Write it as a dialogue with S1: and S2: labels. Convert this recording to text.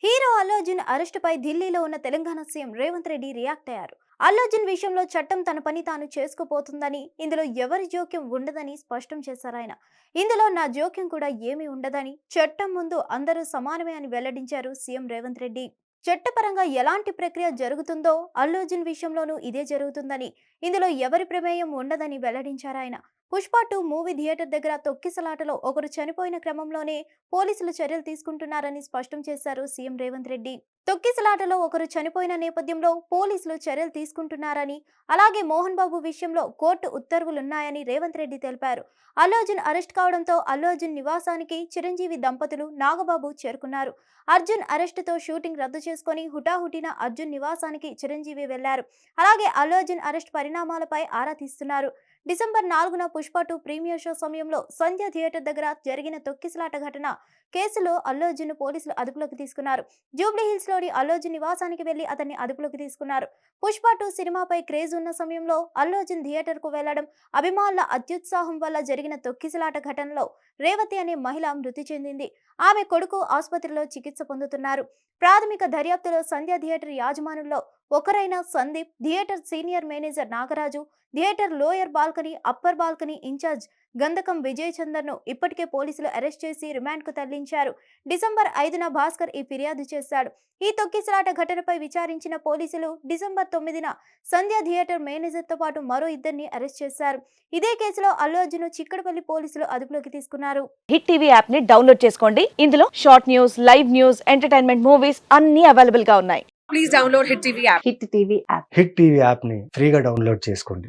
S1: Hero Allu Arjun అరెస్టుపై ఢిల్లీలో ఉన్న Telangana CM Revanth Reddy react అయ్యారు. అల్లు అర్జున్ విషయంలో చట్టం తన పని తాను చేసుకుపోతుందని, ఇందులో ఎవరి జోక్యం ఉండదని స్పష్టం చేశారాయన. ఇందులో నా జోక్యం కూడా ఏమీ ఉండదని, చట్టం ముందు అందరూ సమానమే అని వెల్లడించారు సీఎం రేవంత్ రెడ్డి. చట్టపరంగా ఎలాంటి ప్రక్రియ జరుగుతుందో అల్లు అర్జున్ విషయంలోనూ ఇదే జరుగుతుందని, ఇందులో ఎవరి ప్రమేయం ఉండదని వెల్లడించారాయన. పుష్ప 2 మూవీ థియేటర్ దగ్గర తొక్కిసలాటలో ఒకరు చనిపోయిన క్రమంలోనే పోలీసులు చర్యలు తీసుకుంటున్నారని స్పష్టం చేశారు సీఎం రేవంత్ రెడ్డి. తొక్కిసలాటలో ఒకరు చనిపోయిన నేపథ్యంలో పోలీసులు చర్యలు తీసుకుంటున్నారని, అలాగే మోహన్ బాబు విషయంలో కోర్టు ఉత్తర్వులున్నాయని రేవంత్ రెడ్డి తెలిపారు. అల్లు అర్జున్ అరెస్ట్ కావడంతో అల్లు అర్జున్ నివాసానికి చిరంజీవి దంపతులు నాగబాబు చేరుకున్నారు. అర్జున్ అరెస్టుతో షూటింగ్ రద్దు చేసుకుని హుటాహుటిన అర్జున్ నివాసానికి చిరంజీవి వెళ్లారు. అలాగే అల్లు అర్జున్ అరెస్ట్ పరిణామాలపై ఆరా తీస్తున్నారు. డిసెంబర్ 4న పుష్ప 2 ప్రీమియర్ షో సమయంలో సంధ్య థియేటర్ దగ్గర జరిగిన తొక్కిసలాట ఘటన కేసులో అల్లు అర్జున్ పోలీసులు అదుపులోకి తీసుకున్నారు. జూబ్లీ హిల్స్ లోని అల్లు అర్జున్ నివాసానికి వెళ్లి అతన్ని అదుపులోకి తీసుకున్నారు. పుష్ప 2 సినిమాపై క్రేజ్ ఉన్న సమయంలో అల్లు అర్జున్ థియేటర్ కు వెళ్లడం, అభిమానుల అత్యుత్సాహం వల్ల జరిగిన తొక్కిసలాట ఘటనలో రేవతి అనే మహిళ మృతి చెందింది. ఆమె కొడుకు ఆసుపత్రిలో చికిత్స పొందుతున్నారు. ప్రాథమిక దర్యాప్తులో సంధ్య థియేటర్ యాజమానుల్లో ఒకరైన Sandeep, theatre senior manager Nagaraju, theatre lower balcony, upper balcony incharge Gandhakam Vijay Chander ను ఇప్పటికే పోలీసులు అరెస్ట్ చేసి రిమాండ్ కు తరలించారు. డిసెంబర్ 5న భాస్కర్ ఈ ఫిర్యాదు చేశాడు. ఈ తొక్కిసలాట ఘటనపై విచారించిన పోలీసులు డిసెంబర్ 9న సంధ్య థియేటర్ మేనేజర్ తో పాటు మరో ఇద్దరిని అరెస్ట్ చేశారు. ఇదే కేసులో అల్లు అర్జున్ చిక్కడపల్లి పోలీసులు అదుపులోకి తీసుకున్నారు.
S2: హిట్ టీవీ యాప్ ని డౌన్లోడ్ చేసుకోండి. ఇందులో short news, live news, entertainment movies అన్ని అవైలబుల్ గా ఉన్నాయి.
S3: Please download Hit TV app.
S2: Hit TV app
S4: hit TV యాప్ని ఫ్రీగా డౌన్లోడ్ చేసుకోండి.